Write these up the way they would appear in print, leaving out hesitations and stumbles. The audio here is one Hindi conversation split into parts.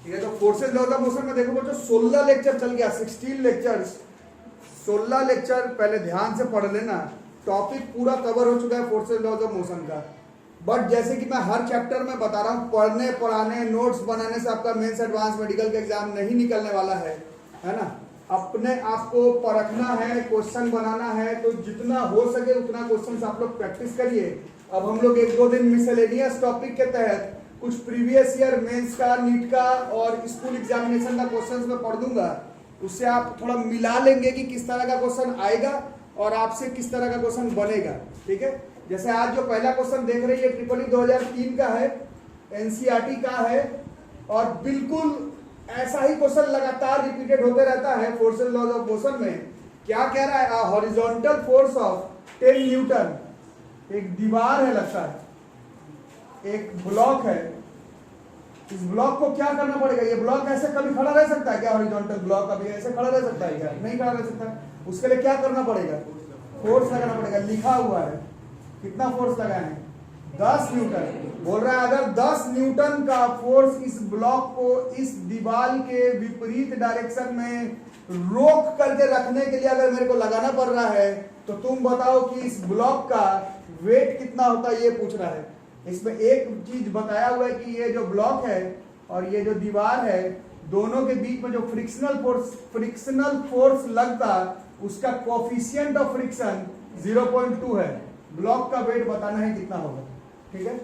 ठीक है। तो फोर्सेज लॉज ऑफ मोशन में देखो बच्चों 16 लेक्चर चल गया, 16 लेक्चर्स, 16 लेक्चर पहले ध्यान से पढ़ लेना। टॉपिक पूरा कवर हो चुका है फोर्सेज लॉज ऑफ मोशन का। बट जैसे कि मैं हर चैप्टर में बता रहा हूँ, पढ़ने पढ़ाने नोट्स बनाने से आपका मेंस एडवांस मेडिकल का एग्जाम नहीं निकलने वाला है ना। अपने आप को परखना है, क्वेश्चन बनाना है, तो जितना हो सके उतना क्वेश्चन आप लोग प्रैक्टिस करिए। अब हम लोग 1-2 दिन मिसलेनियस टॉपिक के तहत कुछ प्रीवियस ईयर मेंस का, नीट का और स्कूल एग्जामिनेशन का क्वेश्चंस में पढ़ दूंगा। उससे आप थोड़ा मिला लेंगे कि किस तरह का क्वेश्चन आएगा और आपसे किस तरह का क्वेश्चन बनेगा। ठीक है, जैसे आज जो पहला क्वेश्चन देख रहे हैं ट्रिपल 2003 का है, एनसीईआरटी का है, और बिल्कुल ऐसा ही क्वेश्चन लगातार रिपीटेड होते रहता है फोर्सेज लॉज ऑफ मोशन में। क्या कह रहा है? हॉरिजॉन्टल फोर्स ऑफ 10 न्यूटन, एक दीवार है लगता है, एक ब्लॉक है। इस ब्लॉक को क्या करना पड़ेगा? ये ब्लॉक ऐसे कभी खड़ा रह सकता है क्या? हॉरिजॉन्टल ब्लॉक कभी ऐसे खड़ा रह सकता है क्या? नहीं खड़ा रह सकता। उसके लिए क्या करना पड़ेगा? फोर्स लगाना पड़ेगा। लिखा हुआ है कितना फोर्स लगाए? 10 न्यूटन। बोल रहा है अगर 10 न्यूटन का फोर्स इस ब्लॉक को इस दीवार के विपरीत डायरेक्शन में रोक करके रखने के लिए अगर मेरे को लगाना पड़ रहा है, तो तुम बताओ कि इस ब्लॉक का वेट कितना होता है, ये पूछ रहा है। इसमें एक चीज बताया हुआ है कि ये जो ब्लॉक है और ये जो दीवार है, दोनों के बीच में जो फ्रिक्शनल फोर्स लगता, उसका कोफिशिएंट ऑफ फ्रिक्शन 0.2 है। ब्लॉक का वेट बताना है कितना होगा। ठीक है,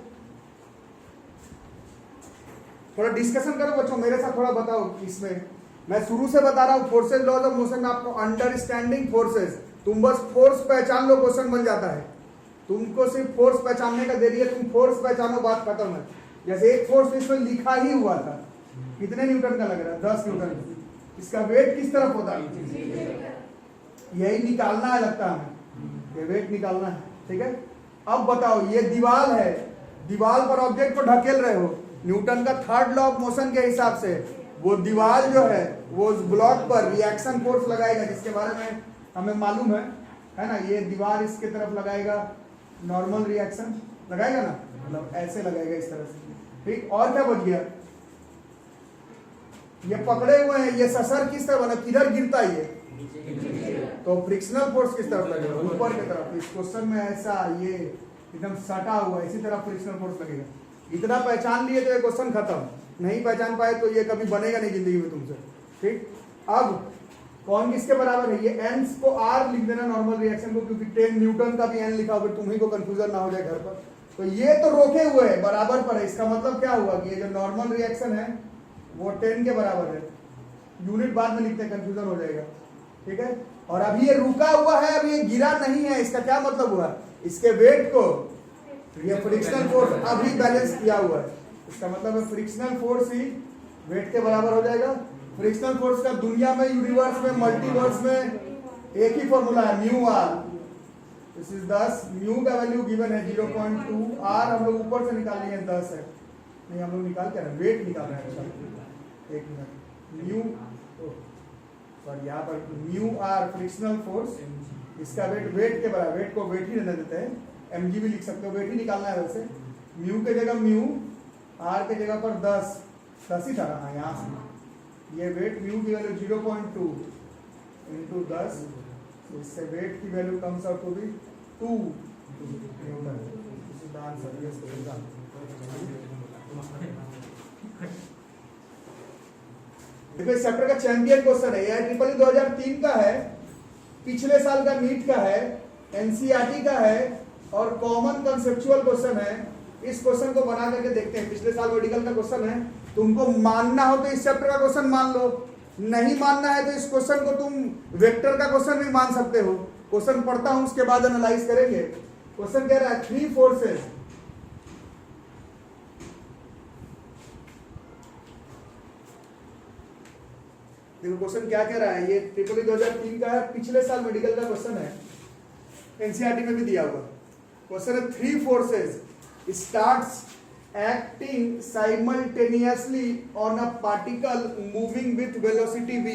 थोड़ा डिस्कशन करो बच्चों मेरे साथ, थोड़ा बताओ। इसमें मैं शुरू से बता रहा हूं फोर्सेज लॉज ऑफ मोशन में आपको अंडरस्टैंडिंग फोर्सेज, तुम बस फोर्स पहचान लो, क्वेश्चन बन जाता है। तुमको सिर्फ फोर्स पहचानने का देरी है, तुम फोर्स पहचानो, बात खत्म है। जैसे एक फोर्स इसमें लिखा ही हुआ था, कितने न्यूटन का लग रहा है? 10 न्यूटन। इसका वेट किस तरफ होता है? यही निकालना है लगता है, ये वेट निकालना है। ठीक है, अब बताओ ये दीवार है, दीवार पर ऑब्जेक्ट को ढकेल रहे हो, न्यूटन का थर्ड लॉ ऑफ मोशन के हिसाब से वो दीवार जो है वो उस ब्लॉक पर रिएक्शन फोर्स लगाएगा, जिसके बारे में हमें मालूम है ना। ये दीवार इसके तरफ लगाएगा, नॉर्मल रिएक्शन लगाएगा ना, मतलब ऐसे लगाएगा इस तरह से। ठीक, और क्या बच गया? ये पकड़े हुए हैं, ये ससर किस तरफ बना, किधर गिरता है ये? तो फ्रिक्शनल फोर्स किस तरफ लगेगा? ऊपर की तरफ। इस क्वेश्चन में ऐसा ये एकदम सटा हुआ, इसी तरह फ्रिक्शनल फोर्स लगेगा। इतना पहचान लिए तो ये क्वेश्चन खत्म। नहीं पहचान पाए तो ये कभी बनेगा नहीं जिंदगी में तुमसे। ठीक, अब कौन किसके बराबर है? ये एन को आर लिख देना नॉर्मल रिएक्शन को, क्योंकि 10 न्यूटन का भी एन लिखा होगा, तुम्ही को कंफ्यूजन ना हो जाए घर पर। तो ये तो रोके हुए है, बराबर पर है। इसका मतलब क्या हुआ कि ये जो नॉर्मल रिएक्शन है वो 10 के बराबर है। यूनिट बाद में लिखते हैं, कंफ्यूजन हो जाएगा। ठीक है, और अभी ये रुका हुआ है, अभी ये गिरा नहीं है। इसका क्या मतलब हुआ? इसके वेट को ये फ्रिक्शनल फोर्स अभी बैलेंस किया हुआ है। इसका मतलब है फ्रिक्शनल फोर्स ही वेट के बराबर हो जाएगा। फ्रिक्शनल फोर्स का दुनिया में, यूनिवर्स में, मल्टीवर्स में एक ही फॉर्मूला है, mu R. This is 10, mu का वैल्यू गिवन है 0.2, आर हम लोग ऊपर से निकाल लिए 10 है। नहीं, हम लोग निकाल क्या रहे, वेट निकाल रहे हैं। अच्छा एक मिनट, म्यू सॉरी यहाँ पर म्यू आर फ्रिक्शनल फोर्स, इसका वेट के बराबर, वेट को वेट ही रहने देते हैं, mg भी लिख सकते हो, वेट ही निकालना है। वैसे म्यू के जगह म्यू, आर के जगह पर 10 ही था। हाँ, यहाँ से ये वेट म्यू की वैल्यू 0.2 इंटू 10, इससे वेट की value comes out to be 2 newton. This is the answer. Yes देखो इस चैप्टर का चैंपियन क्वेश्चन है, यह ट्रिपल 2003 का है, पिछले साल का नीट का है, एनसीईआरटी का है और कॉमन कंसेप्चुअल क्वेश्चन है। इस क्वेश्चन को बना करके देखते हैं। पिछले साल मेडिकल का क्वेश्चन है। तुमको मानना हो तो इस चैप्टर का क्वेश्चन मान लो, नहीं मानना है तो इस क्वेश्चन को तुम वेक्टर का क्वेश्चन भी मान सकते हो। क्वेश्चन पढ़ता हूं, उसके बाद एनालाइज करेंगे। क्वेश्चन कह रहा है 3 फोर्सेस देखो क्वेश्चन क्या कह रहा है। ये ट्रिपल 2003 का है, पिछले साल मेडिकल का क्वेश्चन है, एनसीईआरटी में भी दिया हुआ क्वेश्चन है। 3 forces starts acting simultaneously on a particle moving with velocity v।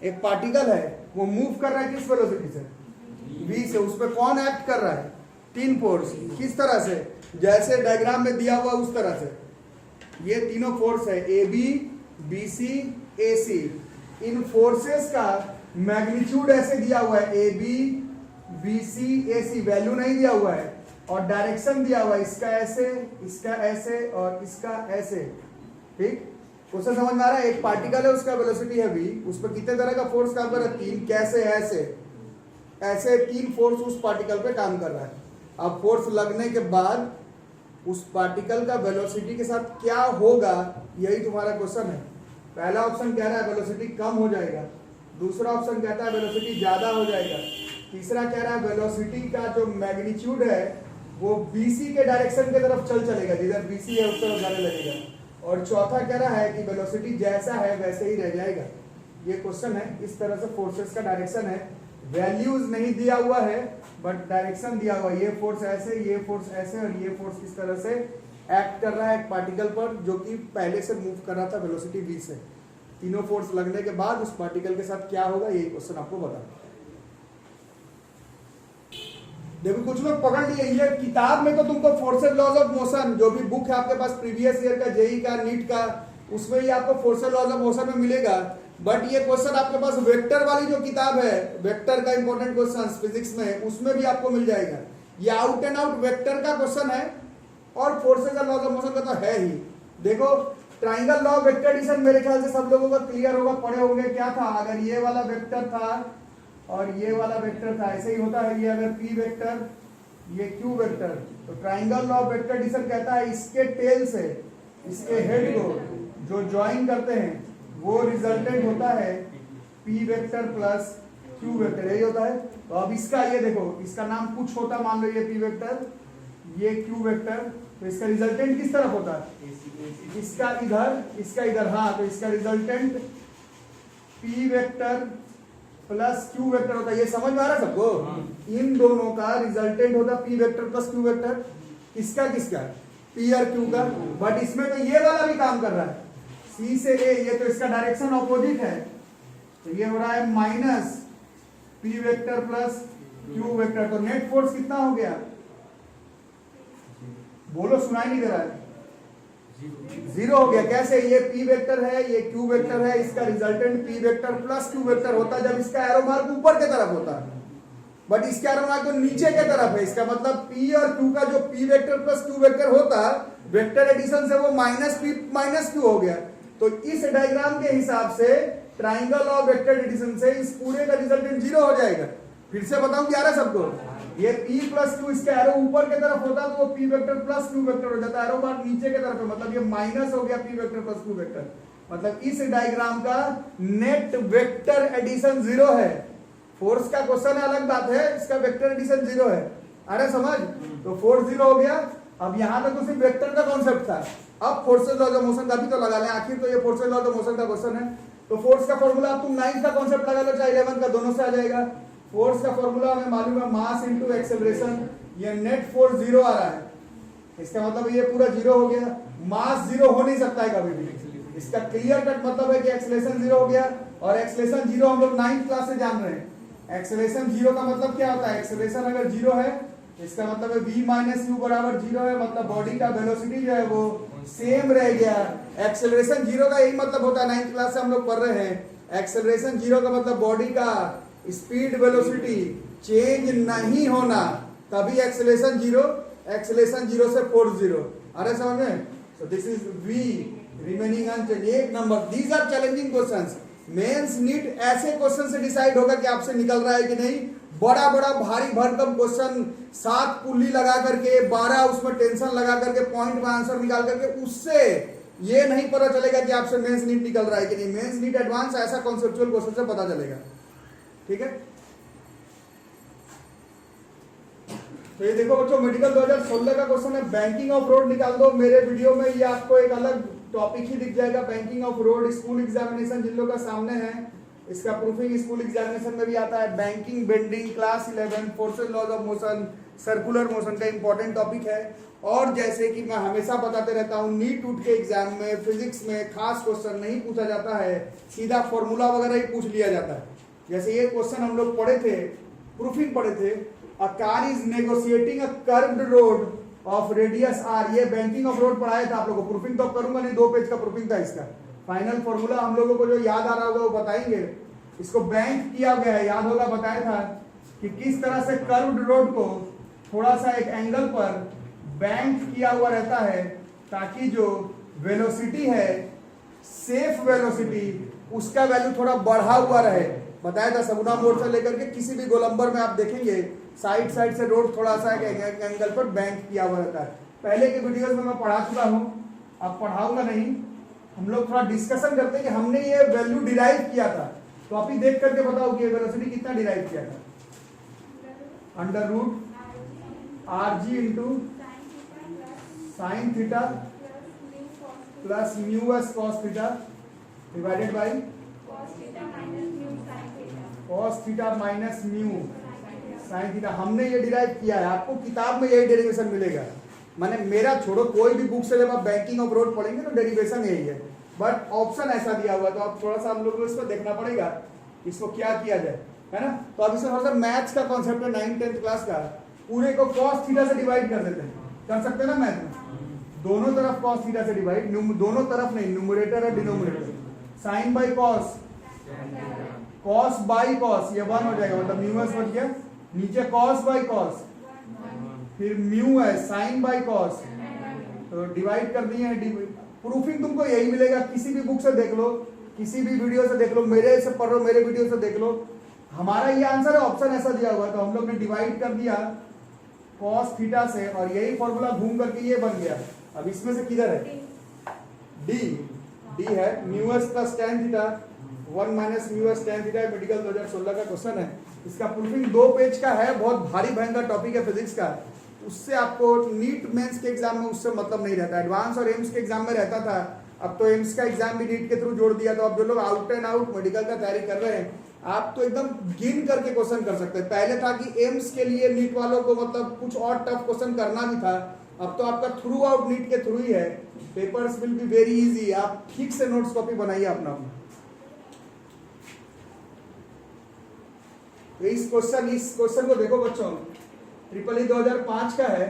एक पार्टिकल है, वो मूव कर रहा है किस वेलोसिटी से? v से। उस पर कौन एक्ट कर रहा है? 3 फोर्स। किस तरह से? जैसे डायग्राम में दिया हुआ उस तरह से। ये तीनों फोर्स है, AB, BC AC, इन फोर्सेस का मैग्नीट्यूड ऐसे दिया हुआ है, AB BC AC, वैल्यू नहीं दिया हुआ है, और डायरेक्शन दिया हुआ है, इसका ऐसे और इसका ऐसे। ठीक, क्वेश्चन समझ में आ रहा है? एक पार्टिकल है, उसका वेलोसिटी है v, उस पर कितने तरह का फोर्स काम कर रहा है? 3। कैसे? ऐसे 3 फोर्स उस पार्टिकल पे काम कर रहा है। अब फोर्स लगने के बाद उस पार्टिकल का वेलोसिटी के साथ क्या होगा, यही तुम्हारा क्वेश्चन है। पहला ऑप्शन कह रहा है वेलोसिटी कम हो जाएगा, दूसरा ऑप्शन कहता है वेलोसिटी ज्यादा हो जाएगा, तीसरा कह रहा है वेलोसिटी का जो मैग्नीट्यूड है वो BC के डायरेक्शन की तरफ चलेगा, जिधर BC है उस तरफ जाने लगेगा, और चौथा कह रहा है कि वेलोसिटी जैसा है वैसे ही रह जाएगा। ये क्वेश्चन है, इस तरह से फोर्सेस का डायरेक्शन है। वैल्यूज नहीं दिया हुआ है बट डायरेक्शन दिया हुआ है, ये फोर्स ऐसे, ये फोर्स ऐसे, और ये फोर्स किस तरह से एक्ट कर रहा है एक पार्टिकल पर जो कि पहले से मूव कर रहा था वेलोसिटी v से। तीनों फोर्स लगने के बाद उस पार्टिकल के साथ क्या होगा, यही क्वेश्चन आपको बता। देखो कुछ लोग पकड़ लिए, ये किताब में तो तुमको फोर्सेस लॉज ऑफ मोशन, जो भी बुक है आपके पास प्रीवियस ईयर का, जेई का, नीट का, उसमें ही आपको फोर्सेस लॉज ऑफ मोशन में मिलेगा। बट ये क्वेश्चन आपके पास वेक्टर वाली जो किताब है, वेक्टर का इंपॉर्टेंट क्वेश्चन फिजिक्स में, उसमें भी आपको मिल जाएगा। ये आउट एंड आउट वेक्टर का क्वेश्चन है, और forces and laws of motion का तो है ही। देखो triangle law of vector addition मेरे ख्याल से सब लोगों का क्लियर होगा, पढ़े होंगे। क्या था? अगर ये वाला वेक्टर था और ये वाला वेक्टर था, ऐसे ही होता है। ये अगर P वेक्टर, ये Q वेक्टर, तो triangle law of vector addition कहता है इसके टेल से इसके हेड को जो ज्वाइन करते हैं वो रिजल्टेंट होता है P vector plus Q vector, यही होता है। तो अब इसका ये देखो, इसका नाम कुछ होता, मान लो ये P वेक्टर, ये Q वेक्टर, तो इसका रिजल्टेंट किस तरफ होता है? इसका इधर, इसका इधर। हाँ, तो इसका resultant P vector plus Q vector होता है। ये समझ में आ रहा है सबको? इन दोनों का रिजल्टेंट होता है P vector plus Q vector. किसका? P और Q का। बट इसमें तो ये वाला भी काम कर रहा है, C से A, ये तो इसका डायरेक्शन ऑपोजिट है, तो ये हो रहा है minus P vector plus Q vector. तो नेट फोर्स कितना हो गया? बोलो, सुनाई नहीं दे रहा है? 0 हो गया। कैसे? ये P वेक्टर है, ये Q वेक्टर है, इसका resultant P vector plus Q vector होता है जब इसका एरो मार्क ऊपर के तरफ होता है, बट इसका एरो मार्क तो नीचे के तरफ है। इसका मतलब P और Q का जो P vector plus Q vector होता है, वेक्टर एडिशन से वो माइनस P माइनस Q हो गया। तो इस डायग्राम के हिसाब से ट्राइंगल ऑफ वेक्टर एडिशन से इस पूरे का रिजल्टेंट 0 हो जाएगा। फिर से बताऊं, क्या रहा सबको? ये P प्लस Q, इसका एरो ऊपर के तरफ होता तो वो P vector plus Q vector हो जाता है, एरो मार्क नीचे के तरफ है, मतलब ये माइनस हो गया P vector plus Q vector. मतलब इस डायग्राम का नेट वेक्टर एडिशन 0 है। फोर्स का क्वेश्चन है, अलग बात है, इसका वेक्टर एडिशन 0 है। अरे समझ? तो फोर्स 0 हो गया। अब यहां तक तो सिर्फ वेक्टर का कॉन्सेप्ट था, अब फोर्सेस लॉज ऑफ मोशन का भी तो लगा लें, आखिर तो ये फोर्सेस लॉज ऑफ मोशन का क्वेश्चन है। तो फोर्स का फॉर्मूला तुम 9th का कॉन्सेप्ट लगा लो चाहे 11th का, दोनों से आ जाएगा। फोर्स का फॉर्मूला हमें मालूम है, मास इनटू एक्सेलरेशन। ये नेट फोर्स 0 आ रहा है, इसका मतलब ये पूरा 0 हो गया। मास 0 हो नहीं सकता है कभी भी, इसका क्लियर कट मतलब है कि एक्सेलरेशन 0 हो गया। और एक्सेलरेशन 0 हम लोग 9th क्लास से जान रहे हैं। एक्सेलरेशन 0 का मतलब क्या होता है? एक्सेलरेशन अगर 0 है, इसका मतलब है v माइनस u बराबर 0 है, मतलब बॉडी का वेलोसिटी जो है वो सेम रह गया। एक्सेलरेशन 0 का यही मतलब होता है, 9th क्लास से हम लोग पढ़ रहे हैं। एक्सेलरेशन 0 का मतलब बॉडी का स्पीड वेलोसिटी चेंज नहीं होना, तभी एक्सेलरेशन 0। एक्सेलरेशन 0 से फोर्स 0। अरे समझ में? So this is v remaining unchange. एक number, these are challenging questions. Mains NEET ऐसे क्वेश्चन से डिसाइड होगा कि आपसे निकल रहा है कि नहीं। बड़ा बड़ा भारी भरकम क्वेश्चन, 7 पुल्ली लगा करके, 12 उसमें टेंशन लगा करके, पॉइंट में आंसर निकाल करके, उससे ये नहीं पता चलेगा कि आपसे मेंस नीट निकल रहा है कि नहीं। मेंस नीट एडवांस ऐसा कॉन्सेप्चुअल क्वेश्चन से पता चलेगा। ठीक है, तो ये देखो बच्चों, मेडिकल 2016 का क्वेश्चन है, बैंकिंग ऑफ रोड निकाल दो। मेरे वीडियो में ये आपको एक अलग टॉपिक ही दिख जाएगा, banking off road. School examination जिन लोगों का सामने है, इसका प्रूफिंग स्कूल एग्जामिनेशन में भी आता है। Banking, bending, class 11, forces laws of motion, circular motion का इंपॉर्टेंट टॉपिक है। और जैसे कि मैं हमेशा बताते रहता हूँ, नीट उठ के एग्जाम में फिजिक्स में खास क्वेश्चन नहीं पूछा जाता है, सीधा फॉर्मूला वगैरह ही पूछ लिया जाता है। जैसे ये क्वेश्चन हम लोग पढ़े थे, प्रूफिंग पढ़े थे, a car is negotiating a curved road of radius r। ये बैंकिंग ऑफ रोड पढ़ाया था आप लोगों को। प्रूफिंग तो करूंगा नहीं, 2 पेज का प्रूफिंग था इसका। फाइनल फॉर्मूला हम लोगों को जो याद आ रहा होगा वो बताएंगे। इसको बैंक किया गया है, याद होगा बताया था कि किस तरह से कर्व्ड रोड को थोड़ा सा एक एंगल पर बैंक किया हुआ रहता है ताकि जो वेलोसिटी है, सेफ वेलोसिटी, उसका वैल्यू थोड़ा बढ़ा हुआ रहे। बताया था सगुना मोड़ से लेकर के किसी भी गोलंबर में आप देखेंगे साइड साइड से रोड थोड़ा सा एक एंगल पर बैंक किया हुआ रहता है। पहले के वीडियोस में मैं पढ़ा चुका हूं, अब पढ़ाऊंगा नहीं। हम लोग थोड़ा डिस्कशन करते हैं कि हमने ये वैल्यू डिराइव किया था, तो आप ही देख करके बताओ कि वेलोसिटी कितना डिराइव किया था। Under root r g into sine theta plus mu s cos theta divided by cos theta minus mu sine theta. हमने ये डिराइव किया है, आपको किताब में यही डेरिवेशन मिलेगा। माने मेरा छोड़ो, कोई भी बुक से जब आप बैंकिंग ऑफ रोड पढ़ेंगे तो डेरिवेशन यही है, बट ऑप्शन ऐसा दिया हुआ है, तो आप थोड़ा सा हम लोग को इसको देखना पड़ेगा इसको क्या किया जाए, है ना। तो अब इसमें थोड़ा सा मैथ्स का कॉन्सेप्ट है 9th-10th क्लास का, पूरे को कॉस थीटा से डिवाइड कर देते हैं। कर सकते हैं ना मैथ में, दोनों तरफ कॉस थीटा से डिवाइड, दोनों तरफ नहीं, न्यूमरेटर और denominator. Sine by cos, cos by cos, ये 1 हो जाएगा, मतलब म्यू एस बच गया। नीचे कॉस बाई कॉस, फिर म्यू है साइन बाई कॉस, तो डिवाइड कर दिए हैं। प्रूफिंग तुमको यही मिलेगा, किसी भी बुक से देख लो, किसी भी वीडियो से देख लो, मेरे से पढ़ लो, मेरे वीडियो से देख लो, हमारा ये आंसर है। ऑप्शन ऐसा दिया हुआ, तो हम लोग ने डिवाइड कर दिया कॉस थीटा से, और यही फॉर्मूला घूम करके ये बन गया। अब इसमें से किधर है डी, डी है mu S plus tan theta 1 minus mu S tan theta. Medical 2016 का क्वेश्चन है, इसका प्रूफिंग 2 पेज का है, बहुत भारी भयंकर टॉपिक है फिजिक्स का। उससे आपको नीट मेंस के एग्जाम में उससे मतलब नहीं रहता, एडवांस और एम्स के एग्जाम में रहता था। अब तो एम्स का एग्जाम भी नीट के थ्रू जोड़ दिया, तो अब जो लोग आउट एंड आउट मेडिकल का तैयारी कर रहे हैं, आप तो एकदम गिन करके क्वेश्चन कर सकते हैं। पहले था कि एम्स के लिए नीट वालों को मतलब कुछ और टफ क्वेश्चन करना भी था, अब तो आपका थ्रू आउट नीट के थ्रू ही है। Papers will be very easy, आप ठीक से नोट्स कॉपी बनाइए अपना। इस क्वेश्चन को देखो बच्चों, ट्रिपल ई 2005 का है,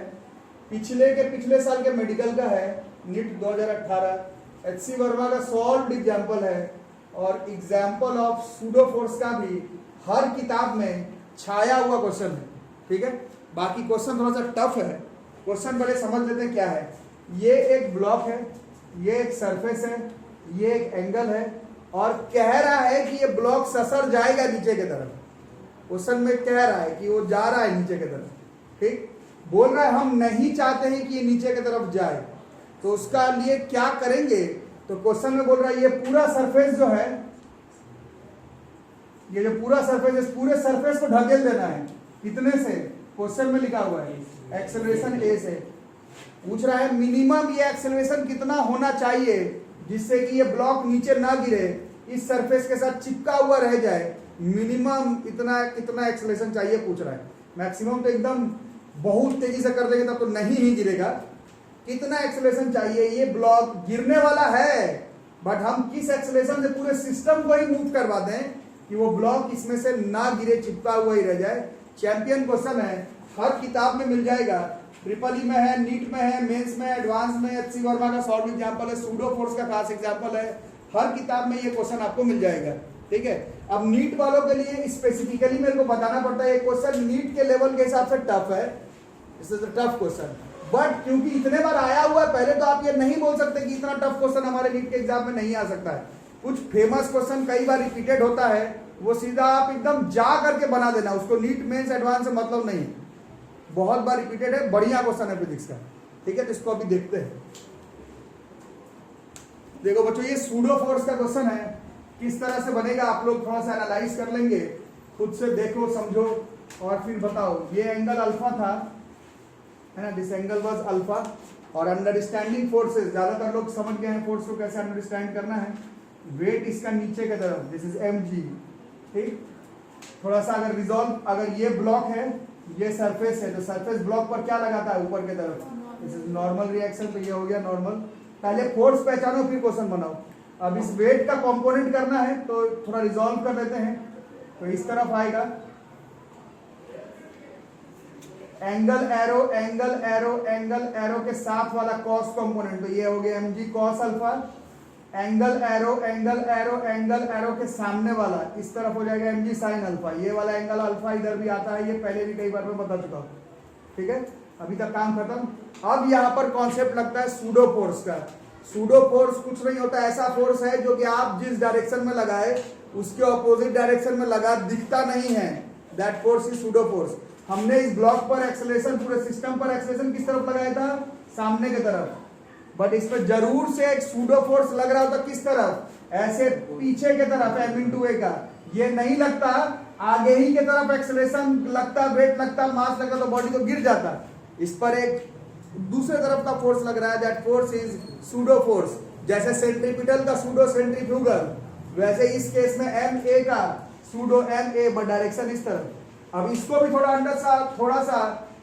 पिछले साल के मेडिकल का है, नीट 2018। एचसी वर्मा का सॉल्व्ड एग्जाम्पल है, और एग्जाम्पल ऑफ सूडो फोर्स का भी हर किताब में छाया हुआ क्वेश्चन है। ठीक है, बाकी क्वेश्चन थोड़ा सा टफ है, क्वेश्चन बड़े समझ लेते हैं क्या है। ये एक ब्लॉक है, ये एक सरफेस है, ये एक एंगल है, और कह रहा है कि ये ब्लॉक ससर जाएगा नीचे की तरफ। क्वेश्चन में कह रहा है कि वो जा रहा है नीचे की तरफ, ठीक, बोल रहा है हम नहीं चाहते हैं कि ये नीचे की तरफ जाए, तो उसका लिए क्या करेंगे। तो क्वेश्चन में बोल रहा है ये पूरा सरफेस जो है, ये जो पूरा सरफेस है, पूरे सरफेस को ढकेल देना है। कितने से, क्वेश्चन में लिखा हुआ है एक्सेलरेशन ए से। पूछ रहा है मिनिमम ये एक्सेलरेशन कितना होना चाहिए जिससे कि ये ब्लॉक नीचे ना गिरे, इस सरफेस के साथ चिपका हुआ रह जाए। मिनिमम इतना कितना एक्सेलरेशन चाहिए पूछ रहा है। मैक्सिमम तो एकदम बहुत तेजी से कर देंगे तब तो नहीं ही गिरेगा। कितना एक्सेलरेशन चाहिए, ये ब्लॉक गिरने वाला है, बट हम किस एक्सेलरेशन से पूरे सिस्टम को ही मूव करवा दें कि वो ब्लॉक इसमें से ना गिरे, चिपका हुआ ही रह जाए। चैंपियन क्वेश्चन है, हर किताब में मिल जाएगा, ट्रिपल ई में है, नीट में है, मेंस में, एडवांस में, एचसी वर्मा का सॉल्व एग्जांपल है, सूडो फोर्स का खास एग्जांपल है, हर किताब में ये क्वेश्चन आपको मिल जाएगा। ठीक है, अब नीट वालों के लिए स्पेसिफिकली मेरे को बताना पड़ता है, ये क्वेश्चन नीट के लेवल के हिसाब से टफ है, this is a tough question, but क्योंकि इतने बार आया हुआ है पहले, तो आप ये नहीं बोल सकते कि इतना टफ क्वेश्चन हमारे नीट के एग्जाम में नहीं आ सकता है। कुछ फेमस क्वेश्चन कई बार रिपीटेड होता है, वो सीधा आप एकदम जा करके बना देना, उसको नीट मेंस एडवांस से मतलब नहीं, बहुत बार रिपीटेड है, बढ़िया क्वेश्चन है फिजिक्स का। ठीक है, तो इसको अभी देखते हैं। देखो बच्चों, ये सूडो फोर्स का क्वेश्चन है, किस तरह से बनेगा आप लोग थोड़ा सा एनालाइज कर लेंगे, खुद से देखो समझो और फिर बताओ। ये एंगल अल्फा था, है ना, दिस एंगल वाज अल्फा, और अंडरस्टैंडिंग फोर्सेस, ज्यादातर लोग समझ गए हैं फोर्स को कैसे अंडरस्टैंड करना है। वेट इसका नीचे की तरफ, दिस इज mg। ठीक, थोड़ा सा अगर रिजॉल्व, अगर ये ब्लॉक है, ये सरफेस है, तो सरफेस ब्लॉक पर क्या लगाता है, ऊपर की तरफ, दिस इज नॉर्मल रिएक्शन, तो ये हो गया नॉर्मल। पहले फोर्स पहचानो फिर क्वेश्चन बनाओ। अब इस वेट का कंपोनेंट करना है तो थोड़ा रिजॉल्व कर लेते हैं, तो इस तरफ आएगा angle arrow, angle arrow, angle arrow के साथ वाला कॉस कंपोनेंट, तो ये हो गया mg cos alpha, angle arrow angle arrow angle arrow के सामने वाला इस तरफ हो जाएगा mg साइन अल्फा। ये वाला एंगल अल्फा इधर भी आता है, ये पहले भी कई बार मैं बता चुका हूँ। ठीक है, अभी तक काम खत्म। अब यहाँ पर कॉन्सेप्ट लगता है सूडो फोर्स का। सूडो फोर्स कुछ नहीं होता, ऐसा फोर्स है जो कि आप जिस डायरेक्शन में लगाए उसके ऑपोजिट डायरेक्शन में लगा, दिखता नहीं है, that force is pseudo force. हमने इस ब्लॉक पर एक्सेलरेशन, पूरे सिस्टम पर एक्सेलरेशन किस तरफ लगाया था? सामने की तरफ। बट इस पर जरूर से एक सूडो फोर्स लग रहा होता किस तरफ? ऐसे पीछे की तरफ, m/a का। ये नहीं लगता, आगे ही की तरफ एक्सेलरेशन लगता, वेट लगता, मास लगता तो बॉडी तो गिर जाता। इस पर एक दूसरे तरफ का फोर्स लग रहा है, that force is pseudo force. जैसे सेंट्रीपिटल का सूडो सेंट्रीफ्यूगल, वैसे इस केस में ma का सूडो ma, बट डायरेक्शन इस तरफ। अब इसको भी थोड़ा अंदर सा, थोड़ा सा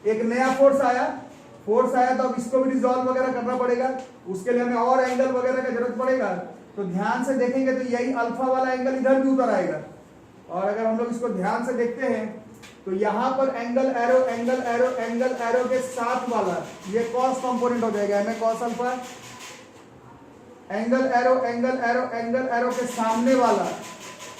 एक नया फोर्स आया तो अब इसको भी रिजॉल्व वगैरह करना पड़ेगा। उसके लिए हमें और एंगल वगैरह का जरूरत पड़ेगा। तो ध्यान से देखेंगे तो यही अल्फा वाला एंगल इधर भी उतर आएगा। और अगर हम लोग इसको ध्यान से देखते हैं तो यहाँ पर angle arrow angle arrow angle arrow के साथ वाला ये कॉस कंपोनेंट हो जाएगा, m a cos alpha. Angle arrow angle arrow angle arrow के सामने वाला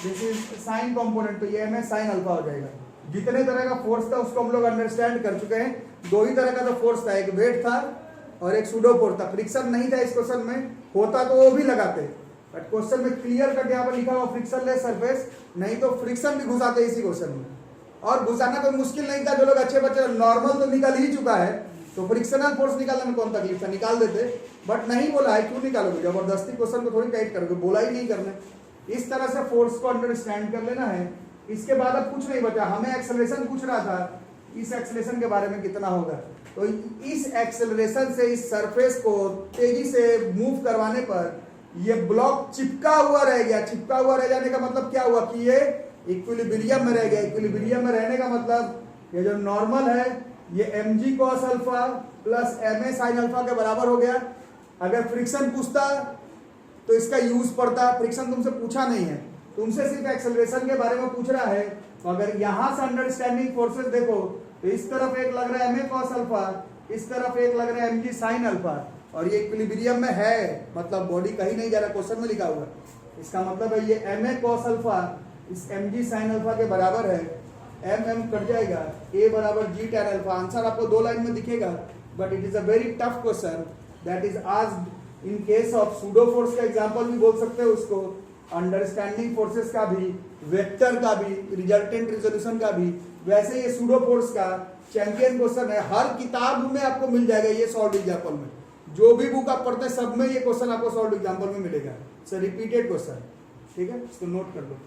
दिस इज साइन कंपोनेंट, तो ये एम ए साइन अल्फा हो जाएगा। जितने तरह का फोर्स था उसको हम लोग अंडरस्टैंड कर चुके हैं। दो ही तरह का तो फोर्स था, एक वेट था और एक सूडो फोर्स था। फ्रिक्शन नहीं था इस क्वेश्चन में, होता तो वो भी लगाते, बट क्वेश्चन में क्लियर कट यहाँ पर लिखा हुआ फ्रिक्शनलेस सरफेस, नहीं तो फ्रिक्शन भी घुसाते इसी क्वेश्चन में। और घुसाना कोई मुश्किल नहीं था, जो लोग अच्छे बच्चे नॉर्मल तो निकल ही चुका है, तो फ्रिक्शनल फोर्स निकालने में कौन तकलीफ था, निकाल देते। बट नहीं बोला है, क्यों निकालोगे? जबरदस्ती क्वेश्चन को थोड़ी टाइट करोगे, बोला ही नहीं करने। इस तरह से फोर्स को अंडरस्टैंड कर लेना है। इसके बाद अब कुछ नहीं बचा, हमें एक्सेलरेशन पूछ रहा था, इस एक्सेलरेशन के बारे में कितना होगा। तो इस एक्सेलरेशन से इस सरफेस को तेजी से मूव करवाने पर ये ब्लॉक चिपका हुआ रह गया। चिपका हुआ रह जाने का मतलब क्या हुआ कि ये इक्विलिब्रियम में रह गया। इक्विलिब्रियम में रहने का मतलब ये जो नॉर्मल है ये mg cos alpha plus ma sin alpha के बराबर हो गया। अगर फ्रिक्शन पूछता तो इसका यूज पड़ता, फ्रिक्शन तुमसे पूछा नहीं है, तुमसे सिर्फ एक्सेलरेशन के बारे में पूछ रहा है। तो अगर यहां से अंडरस्टैंडिंग फोर्सेस देखो तो इस तरफ एक लग रहा है ma cos अल्फा, इस तरफ एक लग रहा है mg sin अल्फा, और ये इक्विलिब्रियम में है, मतलब बॉडी कहीं नहीं जा रहा, क्वेश्चन में लिखा हुआ। इसका मतलब है ये ma cos अल्फा इस mg sin अल्फा के बराबर है। m कट जाएगा, a बराबर g tan अल्फा। आंसर आपको दो लाइन में दिखेगा, but it is a very tough question that is asked in case of pseudo force का एग्जांपल भी बोल सकते हो उसको, अंडरस्टैंडिंग फोर्सेस का भी, वेक्टर का भी, रिजल्टेंट रिजोल्यूशन का भी। वैसे ये सूडो फोर्स का चैंपियन क्वेश्चन है, हर किताब में आपको मिल जाएगा ये सॉल्व एग्जाम्पल में। जो भी बुक आप पढ़ते हैं सब में ये क्वेश्चन आपको सॉल्व एग्जाम्पल में मिलेगा। सो रिपीटेड क्वेश्चन, ठीक है, इसको नोट कर लो।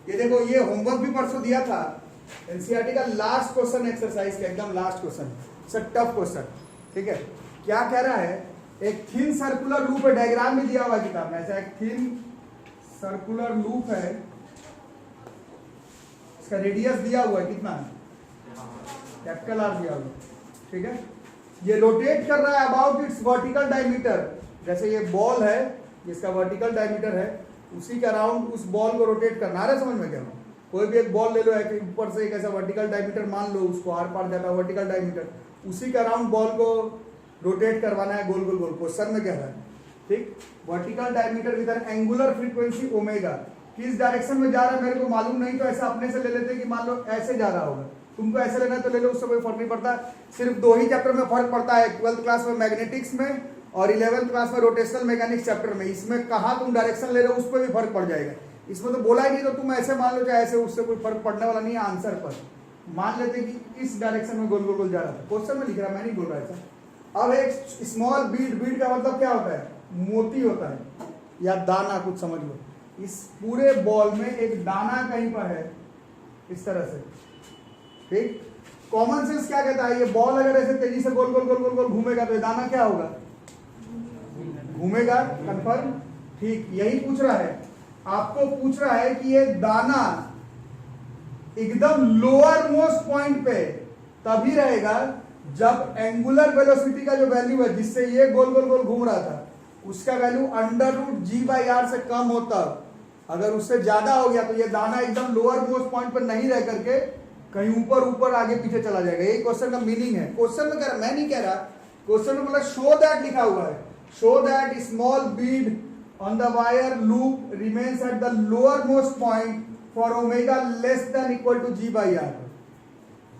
ये देखो, ये होमवर्क भी परसों दिया था, एनसीईआरटी का लास्ट क्वेश्चन एक्सरसाइज का, एकदम last question, it's tough question. ठीक है, क्या कह रहा है, एक थिन सर्कुलर लूप है, डायग्राम भी दिया हुआ किताब में, ऐसा एक थिन सर्कुलर लूप है, इसका रेडियस दिया हुआ है, कितना है, कैपिटल आर दिया हुआ। ठीक है, ये रोटेट कर रहा है अबाउट इट्स वर्टिकल डायमीटर। जैसे ये बॉल है, इसका वर्टिकल डायमीटर है, उसी के अराउंड उस बॉल को रोटेट करना। आ रहा है समझ में क्या? कोई भी एक बॉल ले लो, एक ऊपर से एक ऐसा वर्टिकल डायमीटर मान लो, उसको आर पार जाता है वर्टिकल डायमीटर, उसी के अराउंड बॉल को रोटेट करवाना है गोल गोल गोल। क्वेश्चन में कह रहा है, ठीक, vertical diameter with N angular frequency omega. किस डायरेक्शन में जा रहा है मेरे को मालूम नहीं, तो ऐसा अपने से ले लेते कि मान लो ऐसे जा रहा होगा, तुमको ऐसे लेना है तो ले लो, उससे कोई फर्क नहीं पड़ता। सिर्फ दो ही चैप्टर में फर्क पड़ता है, 12th क्लास में मैग्नेटिक्स में और 11th क्लास में रोटेशनल मैकेनिक्स चैप्टर में। इसमें कहाँ तुम डायरेक्शन ले रहे हो उस पर भी फर्क पड़ जाएगा। इसमें तो बोला ही नहीं, तो तुम ऐसे मान लो चाहे ऐसे, उससे कोई फर्क पड़ने वाला नहीं है। आंसर पर मान लेते कि इस डायरेक्शन में गोल गोल गोल जा रहा था, क्वेश्चन में लिख रहा, मैं नहीं बोल रहा ऐसा। अब एक स्मॉल बीड, बीड का मतलब क्या होता है, मोती होता है या दाना, कुछ समझ लो। इस पूरे बॉल में एक दाना कहीं पर है, इस तरह से, ठीक। कॉमन सेंस क्या कहता है, ये बॉल अगर ऐसे तेजी से गोल गोल गोल गोल गोल घूमेगा तो ये दाना क्या होगा, घूमेगा। कंफर्म, ठीक, यही पूछ रहा है आपको। पूछ रहा है कि ये दाना एकदम लोअर मोस्ट पॉइंट पे तभी रहेगा जब एंगुलर वेलोसिटी का जो वैल्यू है, जिससे ये गोल गोल गोल घूम रहा था, उसका वैल्यू √g/r से कम होता। अगर उससे ज्यादा हो गया तो ये दाना एकदम लोअर मोस्ट पॉइंट पर नहीं रह करके कहीं ऊपर ऊपर आगे पीछे चला जाएगा। यही क्वेश्चन का मीनिंग है। क्वेश्चन में कह रहा, मैं नहीं कह रहा, क्वेश्चन में बोला शो दैट लिखा हुआ है, show that small bead on the wire loop remains at the lower most point for omega less than equal to ji by r.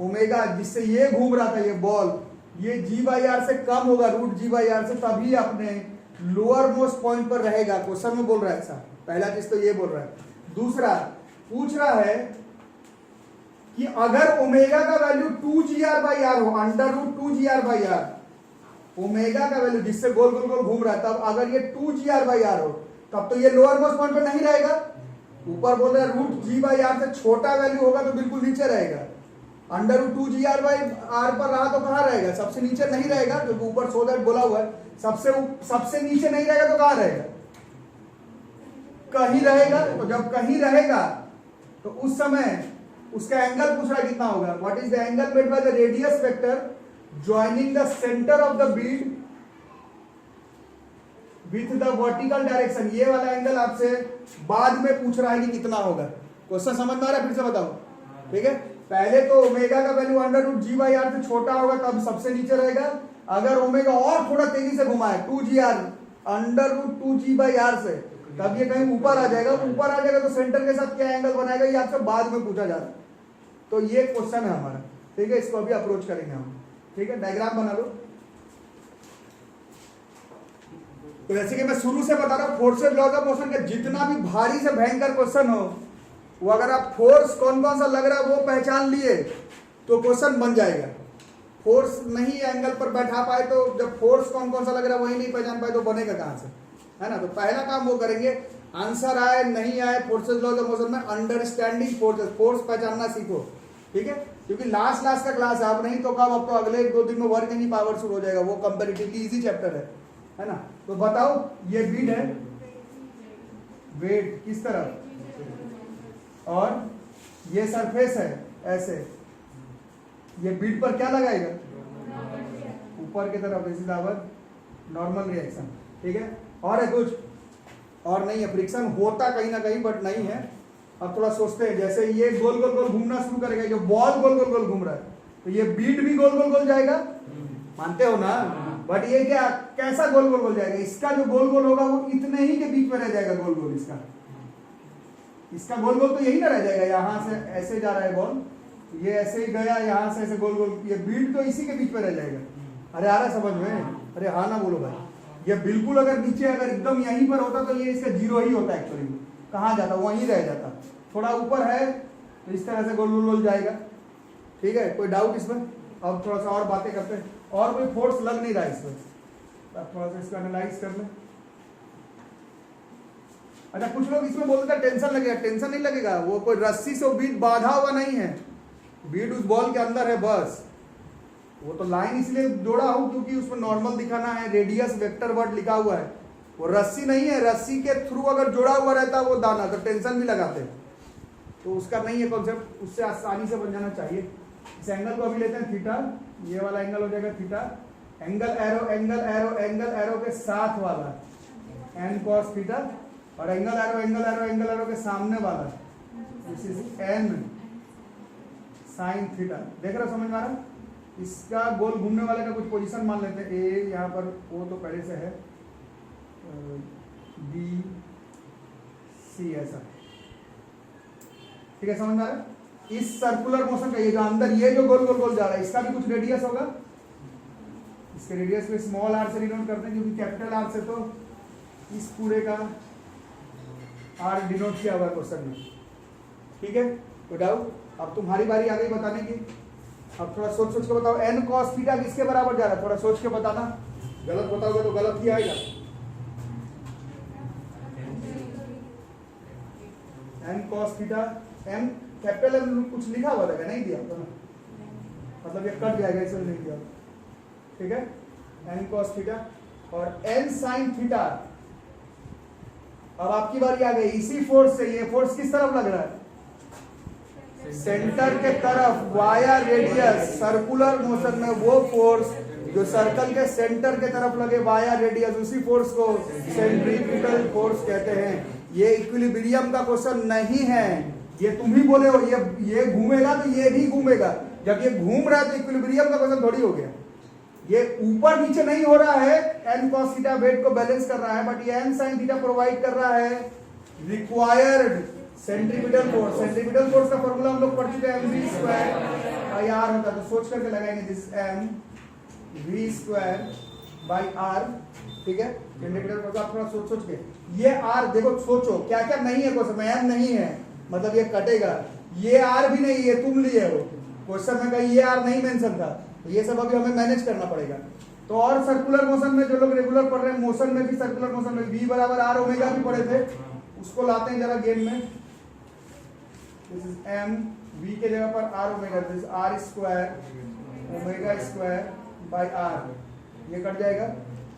Omega जिससे ये घूम रहा था ये बॉल, ये जी बाई आर से कम होगा, रूट जी बाई आर से, तभी अपने लोअर मोस्ट पॉइंट पर रहेगा। क्वेश्चन में बोल रहा है ऐसा, पहला चीज तो ये बोल रहा है। दूसरा पूछ रहा है कि अगर ओमेगा का वैल्यू 2gr बाई आर हो, under root 2gr by r, omega का वैल्यू जिससे गोल गोल गोल घूम रहा है, तब अगर ये 2gr बाई आर हो, तब तो ये लोअर मोस्ट पॉइंट पर नहीं रहेगा। ऊपर बोल रहा है रूट जी बाई आर से छोटा वैल्यू होगा तो बिल्कुल नीचे रहेगा। Under root 2gr by are पर रहा तो कहां रहेगा? सबसे नीचे नहीं रहेगा, क्योंकि ऊपर सो दैट बोला हुआ है। सबसे नीचे नहीं रहेगा तो कहां रहेगा? कहीं रहेगा। तो जब कहीं रहेगा तो उस समय उसका एंगल पूछ रहा है कितना होगा। What is the angle made by the radius vector joining the centre of the Beed with the vertical direction. ये वाला एंगल आपसे बाद में पूछ रहा है कि कितना होगा। क्वेश्चन समझ में आ रहा है? फिर से बताओ, ठीक है। पहले तो ओमेगा का value under root g by r से छोटा होगा तब सबसे नीचे रहेगा। अगर ओमेगा और थोड़ा तेजी से घुमाए 2gr under root 2g by r से, तब ये कहीं ऊपर आ जाएगा। ऊपर आ जाएगा तो सेंटर के साथ क्या एंगल बनाएगा, ये आपसे बाद में पूछा जा रहा है। तो ये क्वेश्चन है हमारा, ठीक है। इसको अभी अप्रोच करेंगे हम, ठीक है। डायग्राम बना लो। तो जैसे कि मैं शुरू से बता रहा हूं, फोर्सेस लॉज ऑफ मोशन का जितना भी भारी से भयंकर क्वेश्चन हो, वो अगर आप फोर्स कौन कौन सा लग रहा है वो पहचान लिए तो क्वेश्चन बन जाएगा। फोर्स नहीं एंगल पर बैठा पाए तो, जब फोर्स कौन कौन सा लग रहा है वही नहीं पहचान पाए तो बनेगा कहां से, है ना। तो पहला काम वो करेंगे, आंसर आए नहीं आए फोर्सेस लॉज ऑफ मोशन में, अंडरस्टैंडिंग फोर्सेस, फोर्स पहचानना सीखो, ठीक है। क्योंकि लास्ट का क्लास है, अब नहीं तो कब, अब तो अगले 2 दिन में वर्क एनी पावर शुरू हो जाएगा। वो कंपैरेटिवली इजी चैप्टर है ना। तो बताओ, ये बीड है, वेट किस तरफ, और ये सरफेस है ऐसे, ये बीड पर क्या लगाएगा? ऊपर की तरफ। This is our normal reaction, ठीक है। और है कुछ और नहीं है, फ्रिक्शन होता कहीं ना कहीं बट नहीं है। अब थोड़ा सोचते हैं, जैसे ये गोल गोल गोल घूमना शुरू करेगा, जो बॉल गोल गोल गोल घूम रहा है, तो ये बीड भी गोल गोल गोल जाएगा, मानते हो ना। बट ये क्या, कैसा गोल गोल गोल जाएगा? इसका जो गोल गोल होगा वो इतने ही के बीच में रह जाएगा गोल गोल। इसका गोल गोल तो यही ना रह जाएगा, यहां से ऐसे जा रहा है बॉल, ये ऐसे ही गया, यहां से ऐसे गोल गोल, ये बीड तो इसी के बीच में रह जाएगा। अरे आ रहा समझ में? अरे हाँ ना बोलो भाई। ये बिल्कुल अगर नीचे, अगर एकदम यहीं पर होता तो ये इसका जीरो ही होता एक्चुअली। कहाँ जाता? वहीं रह जाता। थोड़ा ऊपर है तो इस तरह से गोल गोल गोल जाएगा, ठीक है। कोई डाउट इसमें? अब थोड़ा सा और बातें करते हैं। और कोई फोर्स लग नहीं रहा है इसमें, अब थोड़ा सा इसको एनालाइज कर लें। अच्छा, कुछ लोग इसमें बोलते हैं टेंशन लगेगा। टेंशन नहीं लगेगा, वो कोई रस्सी से बीड बांधा हुआ नहीं है, बीड उस बॉल के अंदर है बस। वो तो लाइन इसलिए जोड़ा हूं क्योंकि उसमें नॉर्मल दिखाना है, रेडियस वेक्टर वर्ड लिखा हुआ है। वो रस्सी नहीं है, रस्सी के थ्रू अगर जोड़ा हुआ रहता वो दाना तो टेंशन भी लगाते, तो उसका नहीं है कॉन्सेप्ट, उससे आसानी से बन जाना चाहिए। इस एंगल को अभी लेते हैं थीटा, ये वाला एंगल हो जाएगा theta. Angle arrow angle arrow angle arrow के साथ वाला एन कॉस थीटा, और angle arrow angle arrow angle arrow के सामने वाला this is an sine theta. देख रहे हो, समझ में आ रहा है? इसका गोल घूमने वाले का कुछ पोजीशन मान लेते हैं। ए यहाँ पर, वो तो पहले से है, बी सी ऐसा, ठीक है। समझ में आ रहा है? इस सर्कुलर मोशन का ये जो अंदर ये जो गोल गोल गोल जा रहा है, इसका भी कुछ रेडियस होगा। इसके रेडियस को स्मॉल आर से डिनोट करते हैं, क्योंकि कैपिटल आर से तो इस पूरे का आर डिनोट किया हुआ क्वेश्चन में, ठीक है। तो डाउट? अब तुम्हारी बारी आ गई बताने की। अब थोड़ा सोच सोच के बताओ, एन कॉस थीटा किसके बराबर जा रहा है? थोड़ा सोच के बताना, गलत बताओगे तो गलत ही आएगा। N cos theta, N capital N कुछ लिखा हुआ था क्या? नहीं दिया तो, मतलब ये कट जाएगा, इसलिए नहीं दिया, ठीक है। एन कॉस थीटा और एन साइन थीटा। अब आपकी बारी आ गई। इसी फोर्स से, ये फोर्स किस तरफ लग रहा है? सेंटर के तरफ, वाया रेडियस। सर्कुलर मोशन में वो फोर्स जो सर्कल के सेंटर के तरफ लगे वाया रेडियस, उसी फोर्स को सेंट्रीफ्यूगल फोर्स कहते हैं। ये इक्विलिब्रियम का क्वेश्चन नहीं है, ये तुम ही बोले हो। ये घूमेगा तो ये भी घूमेगा, जब ये घूम रहा है तो इक्विलिब्रियम का क्वेश्चन थोड़ी हो गया। ये ऊपर नीचे नहीं हो रहा है, n cos थीटा वेट को बैलेंस कर रहा है, बट ये n sin थीटा प्रोवाइड कर रहा है required centripetal force. Centripetal force का फॉर्मूला हम लोग पढ़ चुके हैं, mv स्क्वायर बाई आर होता है, तो सोच करके लगाएंगे this m v square by r, ठीक है। सेंट्रीपिटल फोर्स आप थोड़ा सोच के, ये r देखो, सोचो क्या क्या नहीं है क्वेश्चन में, m नहीं है मतलब ये कटेगा, ये r भी नहीं, ये तुम लिए हो क्वेश्चन में, कहीं ये r नहीं मेंशन था, तो ये सब अभी हमें मैनेज करना पड़ेगा। तो और सर्कुलर मोशन में जो लोग रेगुलर पढ़ रहे हैं, मोशन में भी, सर्कुलर मोशन में v बराबर r ओमेगा भी पढ़े थे, उसको लाते हैं जरा गेम में। दिस इज m, v के जगह पर r omega, this r square omega square by r, ये कट जाएगा,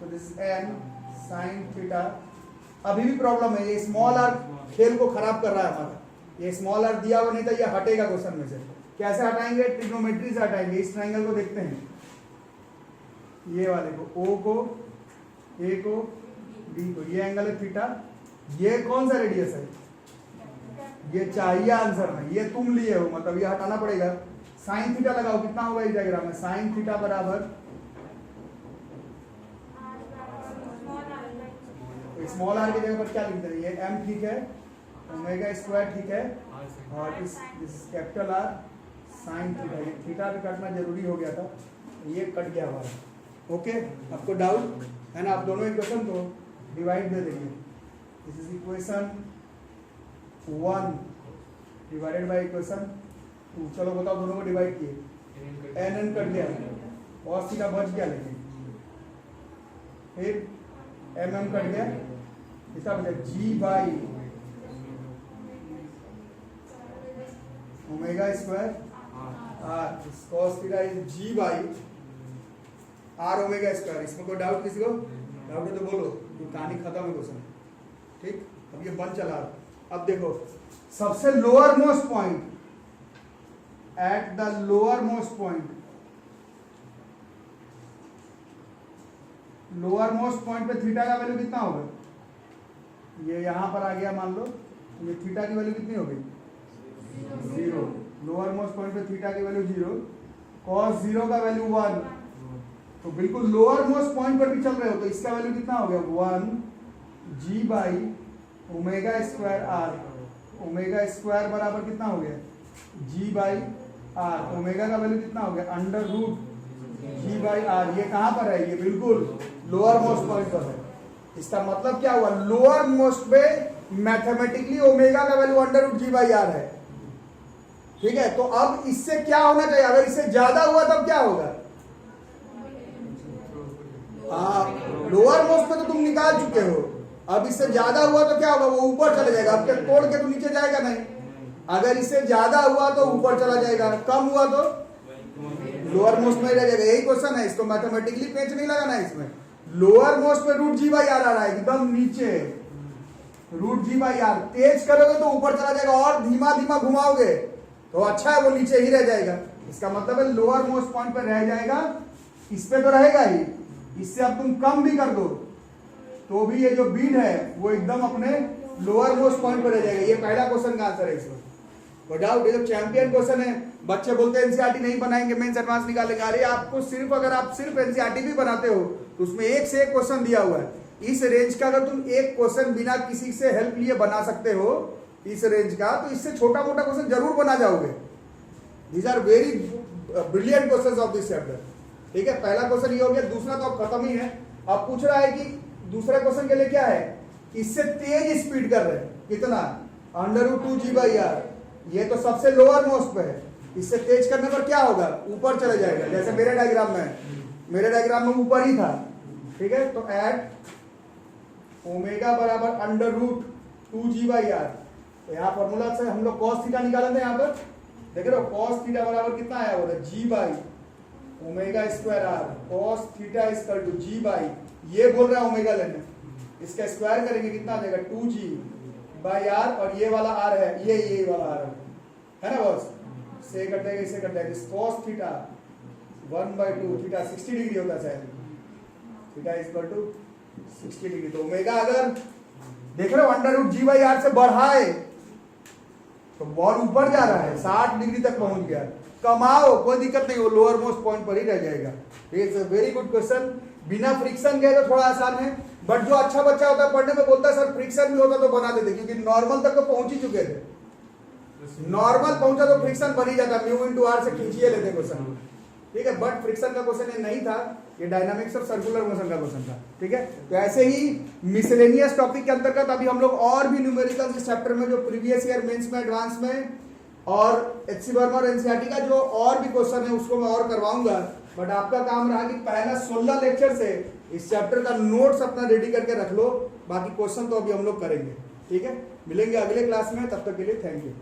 तो this is n sin theta. अभी भी प्रॉब्लम है, ये स्मॉल r खेल को खराब कर रहा है हमारा, ये स्मॉल r दिया हुआ नहीं था, ये हटेगा क्वेश्चन में से। कैसे हटाएंगे? ट्रिग्नोमेट्री से हटाएंगे। इस ट्रायंगल को देखते हैं, ये वाले को, O को, A को, B को, ये एंगल है थीटा, ये कौन सा रेडियस है? ये चाहिए आंसर में, ये तुम लिए हो मतलब ये हटाना पड़ेगा। साइन थीटा लगाओ, कितना होगा इस डायग्राम में? साइन थीटा बराबर स्मॉल r की जगह पर क्या लिखते हैं? ये m ठीक है, ओमेगा स्क्वायर ठीक है, और इस कैपिटल R साइन थीटा, ये थीटा भी कटना जरूरी हो गया था, ये कट गया हमारा। ओके, आपको डाउट है ना? आप दोनों इक्वेशन को डिवाइड दे देंगे। This is equation 1 divided by equation 2। चलो बताओ, दोनों को डिवाइड किए, n कट गया, cos थीटा बच गया, लेकिन फिर mm कट गया, इसका बचा g by omega square r, cos theta is g by r omega square. इसमें कोई डाउट किसी को? डाउट है तो बोलो, ये कहानी खत्म है क्वेश्चन, ठीक। अब ये बंद चला। अब देखो, सबसे lower most point, eight the lower most point, lower most point पे थीटा का वैल्यू कितना होगा? ये यहां पर आ गया, मान लो ये थीटा की वैल्यू कितनी हो गई? 0। लोअर मोस्ट पॉइंट पे थीटा की वैल्यू 0, cos 0 का वैल्यू 1, तो बिल्कुल लोअर मोस्ट पॉइंट पर भी चल रहे हो, तो इसका वैल्यू कितना हो गया? 1 g by omega square r। Omega square बराबर कितना हो गया? g by r। ओमेगा का वैल्यू कितना हो गया? Under root g by r। ये कहां पर है? ये बिल्कुल लोअर मोस्ट पॉइंट पर है। इसका मतलब क्या हुआ? लोअर मोस्ट पे मैथमेटिकली ओमेगा का value under root g by r है, ठीक है। तो अब इससे क्या होना चाहिए? अगर इससे ज्यादा हुआ तब क्या होगा? लोअर मोस्ट पे तो तुम निकाल चुके हो, अब इससे ज्यादा हुआ तो क्या होगा? वो ऊपर चले जाएगा, अब क्या तोड़ के तो नीचे जाएगा नहीं। अगर इससे ज्यादा हुआ तो ऊपर चला जाएगा, कम हुआ तो लोअर मोस्ट में रह जाएगा। यही क्वेश्चन है, इसको मैथमेटिकली पेंच नहीं लगाना है इसमें। लोअर मोस्ट पे रूट जी बाई आर आ रहा है, एकदम नीचे रूट जी बाई आर। तेज करोगे तो ऊपर चला जाएगा, और धीमा धीमा घुमाओगे तो अच्छा है, वो नीचे ही रह जाएगा। इसका मतलब है लोअर मोस्ट पॉइंट पे रह जाएगा, इस पे तो रहेगा ही। इससे अब तुम कम भी कर दो तो भी ये जो बीट है वो एकदम अपने लोअर मोस्ट पॉइंट पर रह जाएगा। ये पहला क्वेश्चन का आंसर है इसमें। तो डाउट, ये जो चैंपियन क्वेश्चन है, बच्चे बोलते हैं एनसीईआरटी नहीं बनाएंगे, मेंस एडवांस निकालेंगे। अरे आपको सिर्फ, अगर आप सिर्फ एनसीईआरटी भी बनाते हो तो उसमें एक से एक क्वेश्चन दिया हुआ है। इस रेंज का अगर तुम एक क्वेश्चन बिना किसी से हेल्प लिए बना सकते हो इस रेंज का, तो इससे छोटा मोटा क्वेश्चन जरूर बना जाओगे। These are very brilliant questions of this chapter, ठीक है। पहला क्वेश्चन ये हो गया, दूसरा तो अब खत्म ही है। अब पूछ रहा है कि दूसरे क्वेश्चन के लिए क्या है, इससे तेज स्पीड कर रहे हैं, कितना? Under root 2 g by r. ये तो सबसे लोअर मोस्ट पे है, इससे तेज करने पर क्या होगा? ऊपर चले जाएगा, जैसे मेरे डायग्राम में, मेरे डायग्राम में ऊपर ही था, ठीक है। तो एट ओमेगा बराबर under root 2 g by r, तो यहाँ फॉर्मूला से हम लोग cos थीटा निकाले थे। यहाँ पर देख रहे हो, cos थीटा बराबर कितना आया हुआ था? G by omega square R. cos theta equal to ji by, ये बोल रहा है ओमेगा लेने, इसका स्क्वायर करेंगे कितना आ जाएगा? 2g बाई आर, और ये वाला आर है, ये वाला आर है ना बॉस, से कट जाएगा, इससे कट जाएगा। cos थीटा 1/2, थीटा 60 डिग्री होता है, थीटा इक्वल टू 60 डिग्री। तो ओमेगा अगर देख रहे हो under root g by r से बढ़ाए तो बॉल ऊपर जा रहा है, 60 डिग्री तक पहुंच गया, कमाओ, कोई दिक्कत नहीं, वो लोअर मोस्ट पॉइंट पर ही रह जाएगा। It's a very good question. बिना फ्रिक्शन गए तो थोड़ा आसान है, बट जो अच्छा बच्चा होता है पढ़ने में बोलता है सर फ्रिक्शन भी होता तो बना देते, क्योंकि नॉर्मल तक तो पहुंच ही चुके थे। नॉर्मल पहुंचा तो फ्रिक्शन बन ही जाता, म्यू इंटू आर से खींचिए लेते क्वेश्चन, ठीक है। बट फ्रिक्शन का क्वेश्चन ये नहीं था, ये डायनामिक्स और सर्कुलर मोशन का क्वेश्चन था, ठीक है। तो ऐसे ही मिसलेनियस टॉपिक के अंतर्गत अभी हम लोग और भी न्यूमेरिकल के चैप्टर में जो प्रीवियस ईयर मेंस में, एडवांस में और एचसी वर्मा और एनसीईआरटी का जो और भी क्वेश्चन है उसको मैं और करवाऊंगा। बट आपका काम रहा कि पहला 16 लेक्चर से इस चैप्टर का नोट्स अपना रेडी करके रख लो, बाकी क्वेश्चन तो अभी हम लोग करेंगे, ठीक है। मिलेंगे अगले क्लास में, तब तक के लिए थैंक यू।